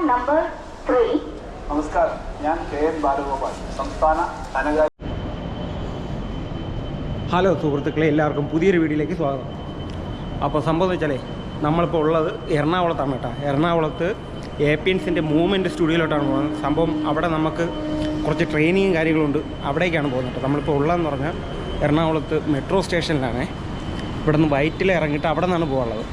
Number 3. നമസ്കാരം, ഞാൻ KN Balagopal, സംസ്ഥാന ധനകാര്യ. ഹലോ സുഹൃത്തുക്കളെ, എല്ലാവർക്കും പുതിയൊരു വീഡിയോയിലേക്ക് സ്വാഗതം. അപ്പോൾ സംഭവം എന്ന് വെച്ചാലേ നമ്മളിപ്പോൾ ഉള്ളത് എറണാകുളത്താണ് കേട്ടോ. എറണാകുളത്ത് APNസിൻ്റെ മൂവ്മെൻറ്റ് സ്റ്റുഡിയോയിലോട്ടാണ് പോകുന്നത്. സംഭവം അവിടെ നമുക്ക് കുറച്ച് ട്രെയിനിങ്ങും കാര്യങ്ങളുണ്ട്, അവിടേക്കാണ് പോകുന്നത് കേട്ടോ. നമ്മളിപ്പോൾ ഉള്ളതെന്ന് പറഞ്ഞാൽ എറണാകുളത്ത് മെട്രോ സ്റ്റേഷനിലാണ്. ഇവിടെ നിന്ന് വൈറ്റിൽ ഇറങ്ങിയിട്ട് അവിടെ നിന്നാണ് പോകാനുള്ളത്.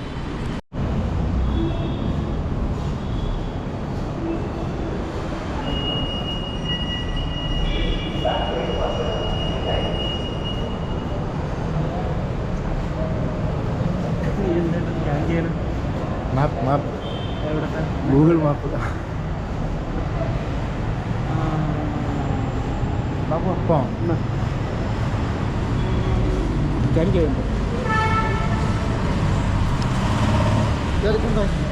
മാപ്പ് ഗൂഗിൾ മാപ്പ് സ്കാൻ ചെയ്യുന്നുണ്ട്.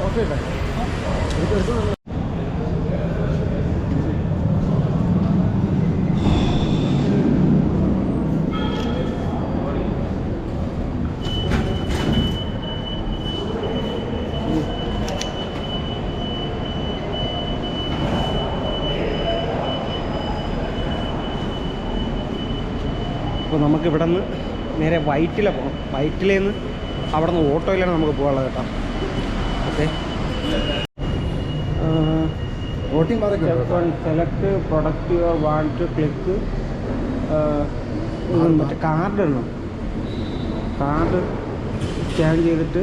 ഓക്കെ. അപ്പോൾ നമുക്ക് ഇവിടെ നിന്ന് നേരെ വൈറ്റില പോകണം. വൈറ്റിലേന്ന് അവിടെ നിന്ന് ഓട്ടോയിലാണ് നമുക്ക് പോകാനുള്ളത് കേട്ടോ. Okay, select product your want to click മറ്റേ കാർഡ് ഇടണം. കാർഡ് സ്കാൻ ചെയ്തിട്ട്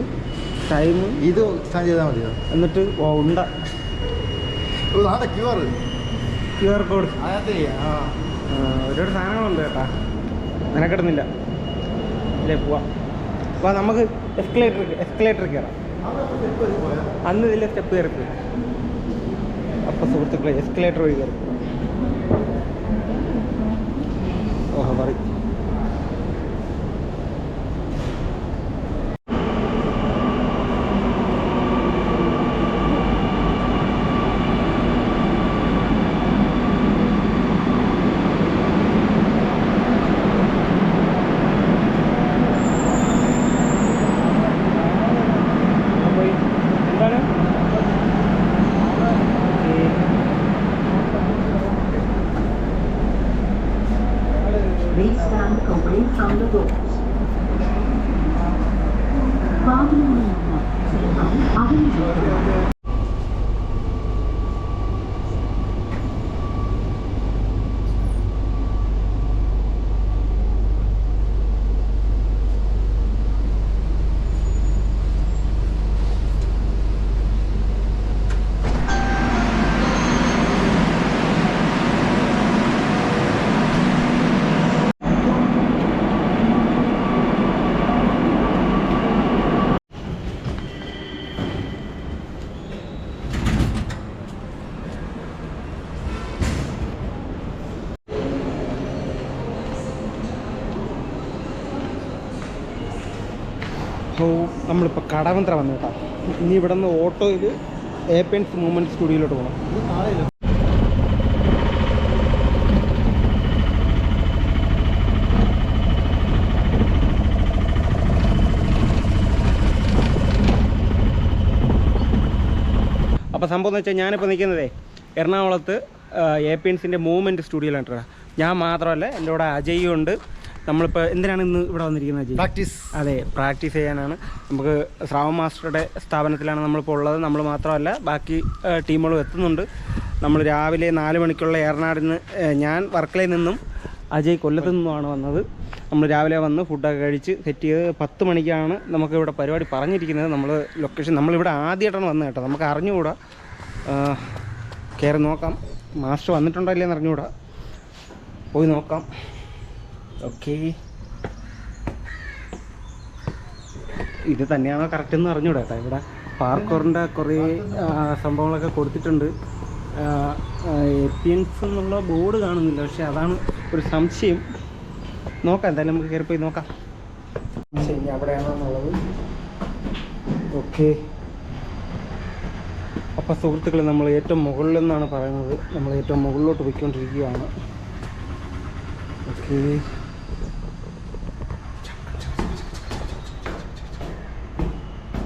ടൈം ഇത് സ്കാൻ ചെയ്താൽ മതിയോ? എന്നിട്ട് ഉണ്ട QR കോഡ് ഒരുപാട് സാധനങ്ങളുണ്ട് കേട്ടാ. നിനക്കിടുന്നില്ല അല്ലേ? പോവാം. അപ്പോൾ നമുക്ക് എസ്കലേറ്റർ കയറാം. അന്ന് ഇതിലെ സ്റ്റെപ്പ് കയറി. അപ്പോൾ സുഹൃത്തുക്കളെ, എസ്കലേറ്റർ വഴി കയറി. ഓഹോ, പറയും. Please stand away from the doors. വാഹനങ്ങളിൽ നിന്ന് അകലെ. അപ്പോൾ നമ്മളിപ്പോൾ കടവന്ത്ര വന്നു കേട്ടോ. ഇനി ഇവിടെ നിന്ന് ഓട്ടോയിൽ APNs മൂവ്മെൻറ്റ് സ്റ്റുഡിയോയിലോട്ട് പോകണം. അപ്പോൾ സംഭവം എന്ന് വെച്ചാൽ ഞാനിപ്പോൾ നിൽക്കുന്നതേ എറണാകുളത്ത് APNസിൻ്റെ മൂവ്മെൻറ്റ് സ്റ്റുഡിയോയിലാണ് കേട്ടോ. ഞാൻ മാത്രമല്ല, എൻ്റെ കൂടെ അജയും ഉണ്ട്. നമ്മളിപ്പോൾ എന്തിനാണ് ഇന്ന് ഇവിടെ വന്നിരിക്കുന്നത് അജയ്? പ്രാക്ടീസ്. അതെ, പ്രാക്ടീസ് ചെയ്യാനാണ്. നമുക്ക് ശ്രാവൺ മാസ്റ്ററുടെ സ്ഥാപനത്തിലാണ് നമ്മളിപ്പോൾ ഉള്ളത്. നമ്മൾ മാത്രമല്ല, ബാക്കി ടീമുകളും എത്തുന്നുണ്ട്. നമ്മൾ രാവിലെ 4 മണിക്കുള്ള ഏറനാടിന് ഞാൻ വർക്കലയിൽ നിന്നും അജയ് കൊല്ലത്തു നിന്നുമാണ് വന്നത്. നമ്മൾ രാവിലെ വന്ന് ഫുഡൊക്കെ കഴിച്ച് സെറ്റ് ചെയ്ത് 10 മണിക്കാണ് നമുക്ക് ഇവിടെ പരിപാടി പറഞ്ഞിരിക്കുന്നത്. നമ്മൾ ലൊക്കേഷൻ നമ്മളിവിടെ ആദ്യമായിട്ടാണ് വന്നത് കേട്ടോ. നമുക്ക് അറിഞ്ഞുകൂടാ, കയറി നോക്കാം. മാസ്റ്റർ വന്നിട്ടുണ്ടോ ഇല്ലെന്ന് അറിഞ്ഞുകൂടാ, പോയി നോക്കാം. ഓക്കെ, ഇത് തന്നെയാണോ കറക്റ്റ് എന്ന് അറിഞ്ഞൂടാ കേട്ടോ. ഇവിടെ പാർക്കോറിൻ്റെ കുറേ സംഭവങ്ങളൊക്കെ കൊടുത്തിട്ടുണ്ട്. APNs എന്നുള്ള ബോർഡ് കാണുന്നില്ല, പക്ഷേ അതാണ് ഒരു സംശയം. നോക്കാം, എന്തായാലും നമുക്ക് കയറി പോയി നോക്കാം. ശരി, അവിടെയാണോ എന്നുള്ളത്. ഓക്കെ, അപ്പോൾ സുഹൃത്തുക്കളെ, നമ്മൾ ഏറ്റവും മുകളിലെന്നാണ് പറയുന്നത്. നമ്മൾ ഏറ്റവും മുകളിലോട്ട് പോയിക്കൊണ്ടിരിക്കുകയാണ്. ഓക്കെ,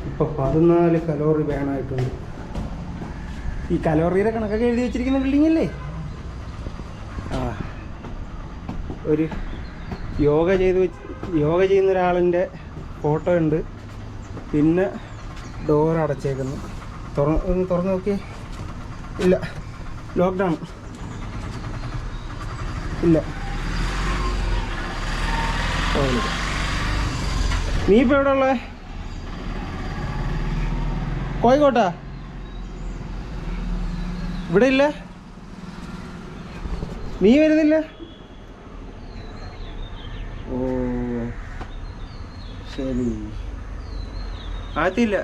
ഇപ്പോൾ 14 കലോറി വേണമായിട്ടുണ്ട്. ഈ കലോറിയുടെ കണക്കൊക്കെ എഴുതി വെച്ചിരിക്കുന്ന ബിൽഡിംഗ് അല്ലേ? ആ, ഒരു യോഗ ചെയ്യുന്ന ഒരാളിൻ്റെ ഫോട്ടോ ഉണ്ട്. പിന്നെ ഡോർ അടച്ചേക്കുന്നു. ഒന്ന് തുറന്ന് നോക്കിയേ. ഇല്ല, ലോക്ക്ഡൗൺ ഇല്ല. നീ ഇപ്പോൾ എവിടെ ഉള്ളത്? കോഴിക്കോട്ടാ? ഇവിടെ ഇല്ല? നീ വരുന്നില്ല? ഓ ശരി, ആദ്യമില്ല.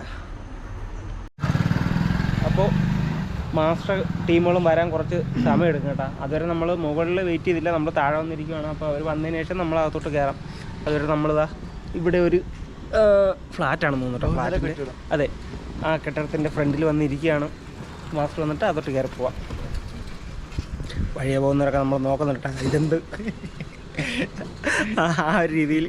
അപ്പോൾ മാസ്റ്റർ ടീമുകളും വരാൻ കുറച്ച് സമയം എടുക്കും കേട്ടോ. അതുവരെ നമ്മൾ മുകളിൽ വെയിറ്റ് ചെയ്തില്ല, നമ്മൾ താഴെ വന്നിരിക്കുകയാണ്. അപ്പോൾ അവർ വന്നതിന് ശേഷം നമ്മൾ അകത്തോട്ട് കയറാം. അതുവരെ നമ്മളിതാ ഇവിടെ ഒരു ഫ്ലാറ്റാണെന്ന് തോന്നുന്നു കേട്ടോ. ഫ്ലാറ്റിൻ്റെ അതെ, ആ കെട്ടിടത്തിൻ്റെ ഫ്രണ്ടിൽ വന്നിരിക്കുകയാണ്. മാസ്റ്റർ വന്നിട്ട് അകത്തോട്ട് കയറി പോവാം. വഴിയെ പോകുന്നവരൊക്കെ നമ്മൾ നോക്കുന്നുണ്ട് കേട്ടോ, ഇതെന്ത് ആ ഒരു രീതിയിൽ.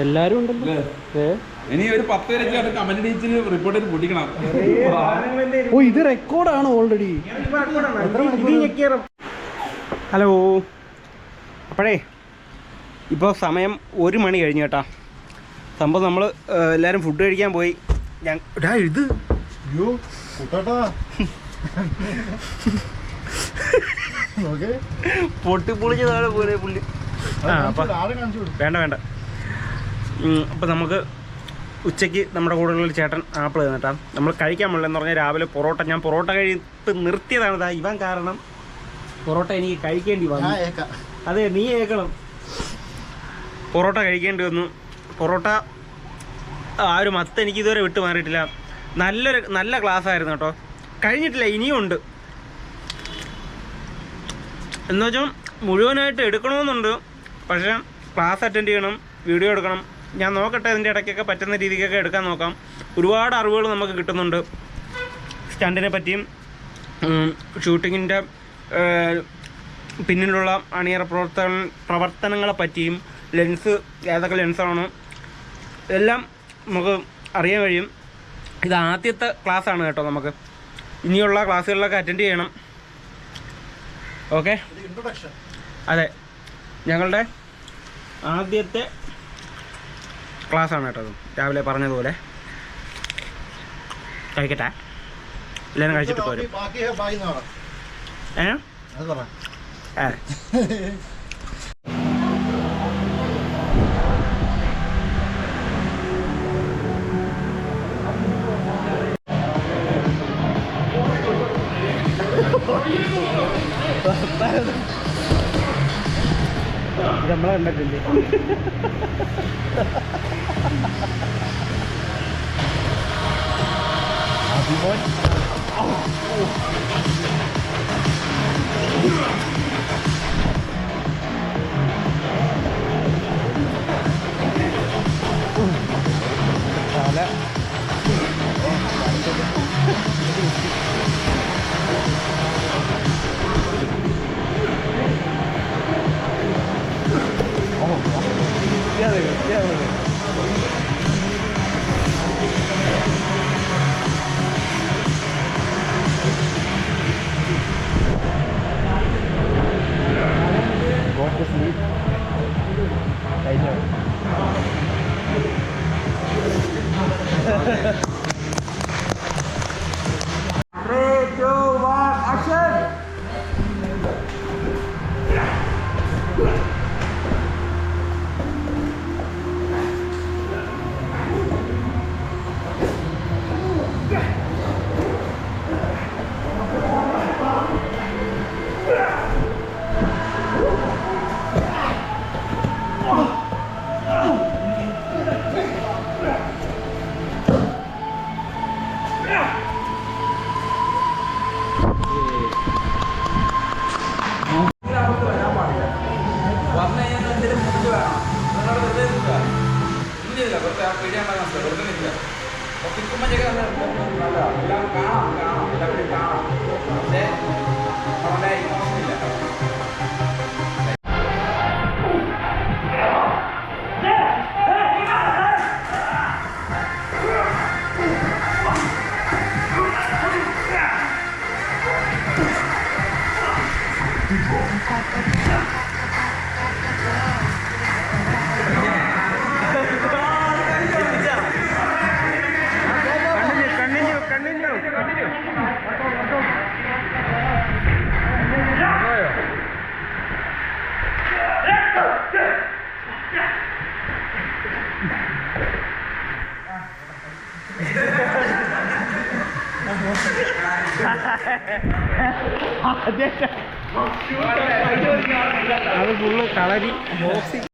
എല്ലാരും ഉണ്ടല്ലോ. ഇനി ഒരു 10 പേരൊക്കെ കമന്റ് ടീച്ചർ റിപ്പോർട്ട് ചെയ്ത് പൊട്ടിക്കണം. ഓ, ഇത് റെക്കോർഡാണ് ഓൾറെഡി. ഹലോ, അപ്പോഴേ ഇപ്പോൾ സമയം 1 മണി കഴിഞ്ഞു കേട്ടോ. സംഭവം നമ്മൾ എല്ലാവരും ഫുഡ് കഴിക്കാൻ പോയി. ഇത് പൊട്ടിപ്പൊളിച്ച് താഴെ പോലെ പുള്ളി. വേണ്ട. അപ്പം നമുക്ക് ഉച്ചയ്ക്ക് നമ്മുടെ കൂടെയുള്ള ചേട്ടൻ ആപ്പിൾ തന്നിട്ടാ നമ്മൾ കഴിക്കാൻ മുള്ളെന്ന് പറഞ്ഞാൽ രാവിലെ പൊറോട്ട. ഞാൻ പൊറോട്ട കഴിത്ത് നിർത്തിയതാണ്. ഇവൻ കാരണം പൊറോട്ട എനിക്ക് കഴിക്കേണ്ടി വന്നു. അതെ, നീ കേൾക്കണം. പൊറോട്ട കഴിക്കേണ്ടി വന്നു. പൊറോട്ട ആ ഒരു മത്ത് എനിക്ക് ഇതുവരെ വിട്ടു മാറിയിട്ടില്ല. നല്ല ക്ലാസ് ആയിരുന്നു കേട്ടോ. കഴിഞ്ഞിട്ടില്ല, ഇനിയും ഉണ്ട്. എന്ന് വെച്ചാൽ മുഴുവനായിട്ട് എടുക്കണമെന്നുണ്ട്. പക്ഷേ ക്ലാസ് അറ്റൻഡ് ചെയ്യണം, വീഡിയോ എടുക്കണം. ഞാൻ നോക്കട്ടെ, അതിൻ്റെ ഇടയ്ക്കൊക്കെ പറ്റുന്ന രീതിക്കൊക്കെ എടുക്കാൻ നോക്കാം. ഒരുപാട് അറിവുകൾ നമുക്ക് കിട്ടുന്നുണ്ട്. സ്റ്റണ്ടിനെ പറ്റിയും ഷൂട്ടിങ്ങിൻ്റെ പിന്നിലുള്ള അണിയറ പ്രവർത്തനങ്ങളെ പറ്റിയും ലെൻസ് ഏതൊക്കെ ലെൻസാണ് എല്ലാം നമുക്ക് അറിയാൻ കഴിയും. ഇത് ആദ്യത്തെ ക്ലാസ്സാണ് കേട്ടോ. നമുക്ക് ഇനിയുള്ള ക്ലാസ്സുകളിലൊക്കെ അറ്റൻഡ് ചെയ്യണം. ഓക്കെ, അതെ, ഞങ്ങളുടെ ആദ്യത്തെ ക്ലാസ്സാണ് കേട്ടോ. രാവിലെ പറഞ്ഞതുപോലെ കഴിക്കട്ടെ. എല്ലാവരും കഴിച്ചിട്ട് പോരും. നമ്മളെ കണ്ടിട്ടില്ലേ? പക്ഷേ അവിടെ ആയിരിക്കണമെന്നില്ല. അത് full kalari boxing.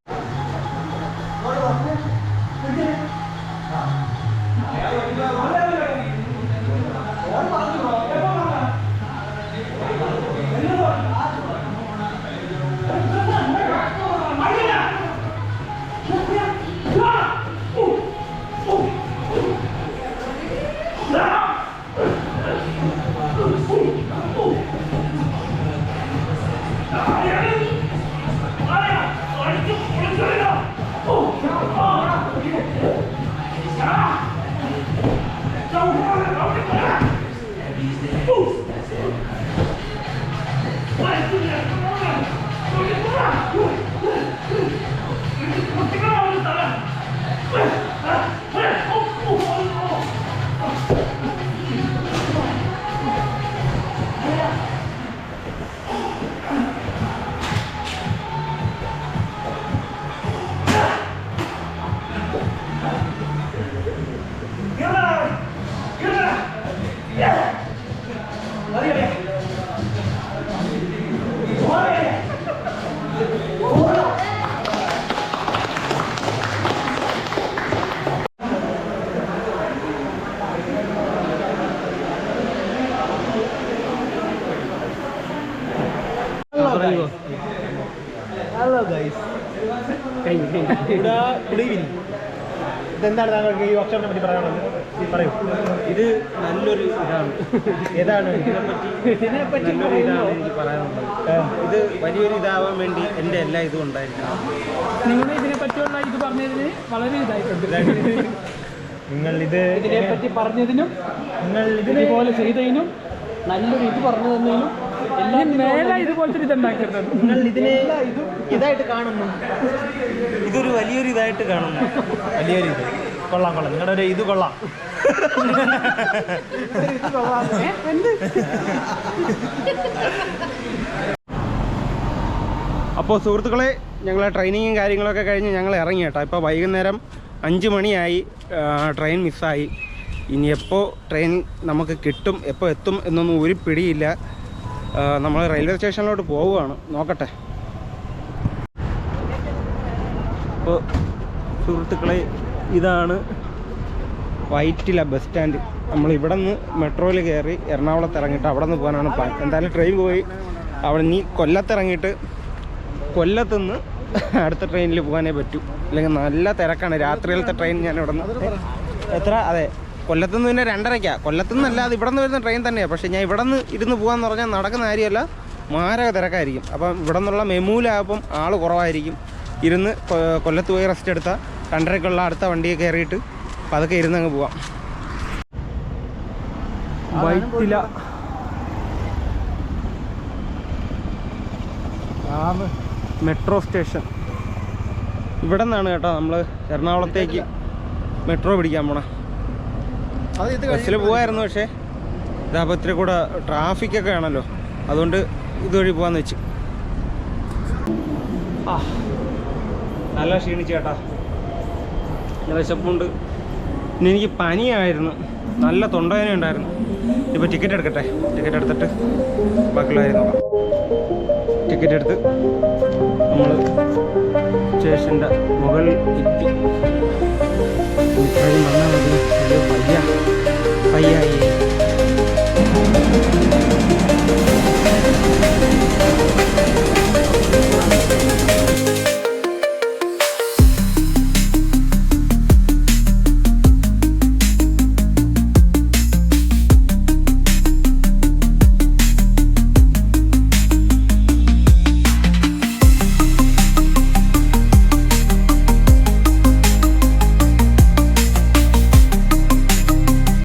Hello guys, good evening. ഇതെന്താണ് താങ്കൾക്ക് ഈ വർക്ക്ഷോപ്പിനെ പറ്റി പറയാനുള്ളത്? പറയൂ. ഇത് നല്ലൊരു ഇതാണ്. ഏതാണ് ഇതിനെപ്പറ്റി നല്ലൊരു ഇതാണ് എനിക്ക് പറയാനുള്ളത്. ഇത് വലിയൊരു ഇതാവാൻ വേണ്ടി എൻ്റെ എല്ലാ ഇതും ഉണ്ടായിരിക്കണം. നിങ്ങൾ ഇതിനെ പറ്റിയുള്ള ഇത് പറഞ്ഞതിന് വളരെ ഇതായിട്ടുണ്ട്. നിങ്ങൾ ഇതിനെപ്പറ്റി പറഞ്ഞതിനും നിങ്ങൾ ഇതുപോലെ ചെയ്തതിനും നല്ലൊരു ഇത് പറഞ്ഞു തന്നതിനും എല്ലാം മേലെ ഇതുപോലത്തെ ഇതുണ്ടാക്കിയിരുന്നത്. നിങ്ങൾ ഇതിനെ ഇതായിട്ട് കാണുന്നു. ഇതൊരു വലിയൊരു ഇതായിട്ട് കാണുന്നു. വലിയൊരു ഇത് കൊള്ളാം. നിങ്ങളുടെ ഒരു ഇത് കൊള്ളാം. അപ്പോൾ സുഹൃത്തുക്കളെ, ഞങ്ങളെ ട്രെയിനിങ്ങും കാര്യങ്ങളൊക്കെ കഴിഞ്ഞ് ഞങ്ങൾ ഇറങ്ങി കേട്ടോ. ഇപ്പോൾ വൈകുന്നേരം 5 മണിയായി. ട്രെയിൻ മിസ്സായി. ഇനി എപ്പോൾ ട്രെയിൻ നമുക്ക് കിട്ടും, എപ്പോൾ എത്തും എന്നൊന്നും ഒരു പിടിയില്ല. നമ്മൾ റെയിൽവേ സ്റ്റേഷനിലോട്ട് പോവുകയാണ്. നോക്കട്ടെ. അപ്പോൾ സുഹൃത്തുക്കളെ, ഇതാണ് വൈറ്റില ബസ് സ്റ്റാൻഡ്. നമ്മൾ ഇവിടെ നിന്ന് മെട്രോയിൽ കയറി എറണാകുളത്ത് ഇറങ്ങിയിട്ട് അവിടെ നിന്ന് പോകാനാണ് പ്ലാൻ. എന്തായാലും ട്രെയിൻ പോയി അവിടെ നിന്ന് കൊല്ലത്തിറങ്ങിയിട്ട് കൊല്ലത്തുനിന്ന് അടുത്ത ട്രെയിനിൽ പോകാനേ പറ്റൂ. അല്ലെങ്കിൽ നല്ല തിരക്കാണ്. രാത്രിയിലത്തെ ട്രെയിൻ ഞാൻ ഇവിടെ നിന്ന് എത്ര അതെ കൊല്ലത്തുനിന്ന് പിന്നെ 2:30. കൊല്ലത്തുനിന്നല്ല, അത് ഇവിടെ നിന്ന് വരുന്ന ട്രെയിൻ തന്നെയാണ്. പക്ഷേ ഞാൻ ഇവിടെ നിന്ന് ഇരുന്ന് പോകാമെന്ന് പറഞ്ഞാൽ നടക്കുന്ന കാര്യമല്ല, മാരക തിരക്കായിരിക്കും. അപ്പം ഇവിടെ നിന്നുള്ള മെമൂലാകുമ്പം ആൾ കുറവായിരിക്കും. ഇരുന്ന് കൊല്ലത്ത് പോയി റെസ്റ്റ് എടുത്താൽ 2:30 അടുത്ത വണ്ടിയെ കയറിയിട്ട് പതുക്കെ ഇരുന്നങ്ങ് പോവാം. വൈറ്റില മെട്രോ സ്റ്റേഷൻ ഇവിടെ നിന്നാണ് കേട്ടോ. നമ്മൾ എറണാകുളത്തേക്ക് മെട്രോ പിടിക്കാൻ പോണേ. ബസ്സിൽ പോകായിരുന്നു, പക്ഷേ ഇതാകുമ്പോൾ ഇത്തിരി കൂടെ ട്രാഫിക്കൊക്കെ ആണല്ലോ, അതുകൊണ്ട് ഇതുവഴി പോകാമെന്ന് വെച്ച്. നല്ല ക്ഷീണിച്ച് കേട്ടാ, നല്ല വിശപ്പുണ്ട്. ഇനി എനിക്ക് പനിയായിരുന്നു, നല്ല തൊണ്ടവേദന ഉണ്ടായിരുന്നു. ഇപ്പോൾ ടിക്കറ്റ് എടുക്കട്ടെ. ടിക്കറ്റ് എടുത്തിട്ട് ബാക്കിയുള്ള കാര്യം നോക്കാം. ടിക്കറ്റ് എടുത്ത് നമ്മൾ സ്റ്റേഷൻ്റെ മുകളിൽ എത്തി. ട്രെയിൻ വന്നാൽ മതി.